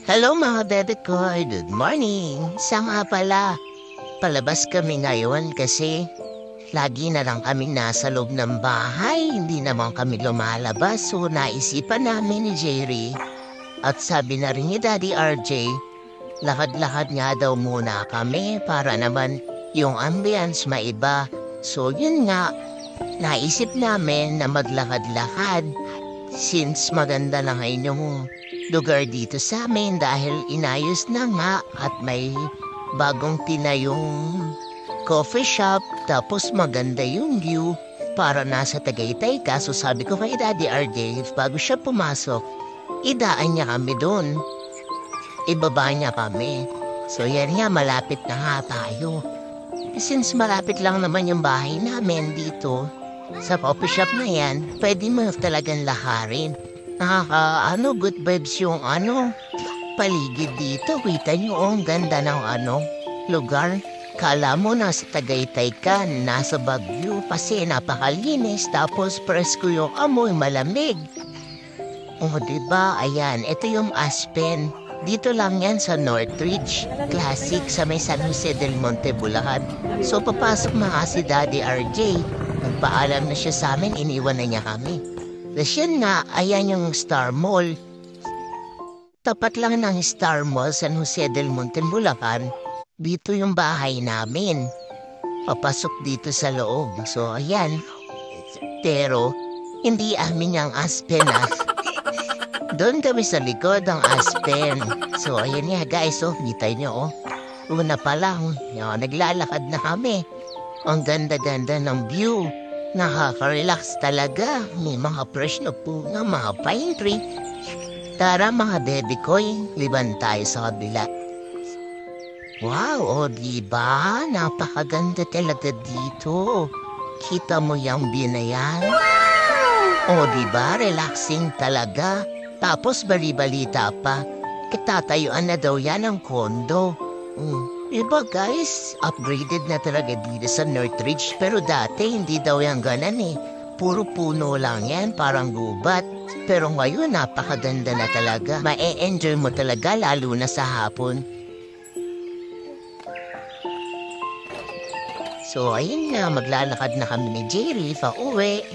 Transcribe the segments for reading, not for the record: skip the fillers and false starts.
Hello mga bebe ko, good morning. Sa nga pala, palabas kami ngayon kasi lagi na lang kami nasa loob ng bahay. Hindi naman kami lumalabas so naisipan namin ni Jerry. At sabi na rin ni Daddy RJ, lakad-lakad nga daw muna kami para naman yung ambience maiba. So yun nga, naisip namin na maglakad-lakad since maganda na ngayon yung lugar dito sa amin dahil inayos na nga at may bagong tinayong coffee shop tapos maganda yung view para nasa Tagaytay ka. So sabi ko kay Daddy RJ, bago siya pumasok, idaan niya kami doon. Ibaba niya kami. So yan nga, malapit na nga tayo. Since malapit lang naman yung bahay namin dito, sa coffee shop na yan, pwede mo talagang laharin. Good vibes yung paligid dito. Kita nyo, ang ganda ng lugar. Kala mo nasa Tagaytay ka, nasa Baguio, kasi napakalinis, tapos presko yung amoy, malamig. Diba? Ayan, ito yung Aspen. Dito lang yan sa Northridge Classic sa may San Jose del Monte, Bulacan. So papasok mga si Daddy RJ. Nagpaalam na siya sa amin, iniwan na niya kami. Tapos yun nga, ayan yung Star Mall. Tapat lang ng Star Mall, San Jose del Monte, Bulacan. Dito yung bahay namin. Papasok dito sa loob. So ayan. Pero, hindi amin yung Aspen Doon kami sa likod ng Aspen. So ayan nga guys, kita nyo Una pa lang, naglalakad na kami. Ang ganda-ganda ng view. Nakaka-relax talaga. May mga fresh na punga, mga pine tree. Tara mga baby koy, liban tayo sa kabila. Wow, diba? Napakaganda talaga dito. Kita mo yung view na yan? Diba? Relaxing talaga. Tapos bali-balita pa, kitatayuan na daw yan ang kondo. Diba guys, upgraded na talaga dito sa Northridge, pero dati hindi daw yan ganan Puro puno lang yan, parang gubat. Pero ngayon napakaganda na talaga. Ma-enjoy mo talaga lalo na sa hapon. So ayun nga, maglalakad na kami ni Jerry pauwi.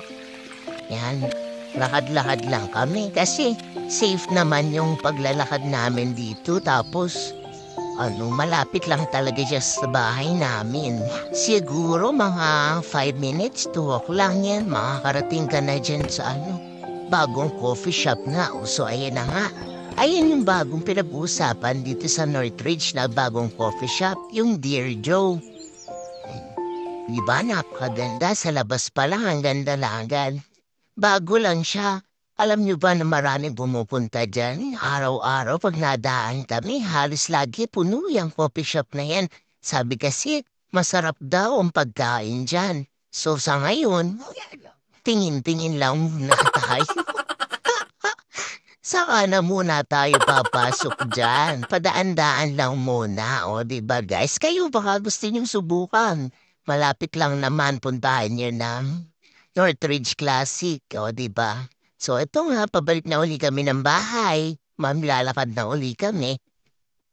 Yan, lakad-lakad lang kami kasi safe naman yung paglalakad namin dito. Tapos malapit lang talaga siya sa bahay namin. Siguro mga 5 minutes, 2 o'clock lang yan. Makakarating ka na dyan sa bagong coffee shop na. So ayan na nga. Ayan yung bagong pinag-uusapan dito sa Northridge na bagong coffee shop, yung Dear Joe. Diba napakaganda? Sa labas pa lang, ang ganda langan. Bago lang siya. Alam niyo ba na maraming pumupunta dyan? Araw-araw pag nadaan kami, halos lagi puno yung coffee shop na yan. Sabi kasi, masarap daw ang pagkain dyan. So sa ngayon, tingin-tingin lang muna tayo. Saka na muna tayo papasok dyan. Padaan-daan lang muna, diba guys? Kayo baka gusto niyong subukan. Malapit lang naman, puntahan niyo ng Northridge Classic, diba? So ito nga, pabalik na uli kami ng bahay. Lalakad na uli kami.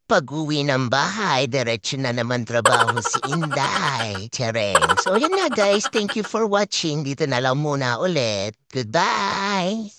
Pag-uwi ng bahay, diretso na naman trabaho si Inday. Tiyareng. So yan nga guys, thank you for watching. Dito na lang muna ulit. Goodbye!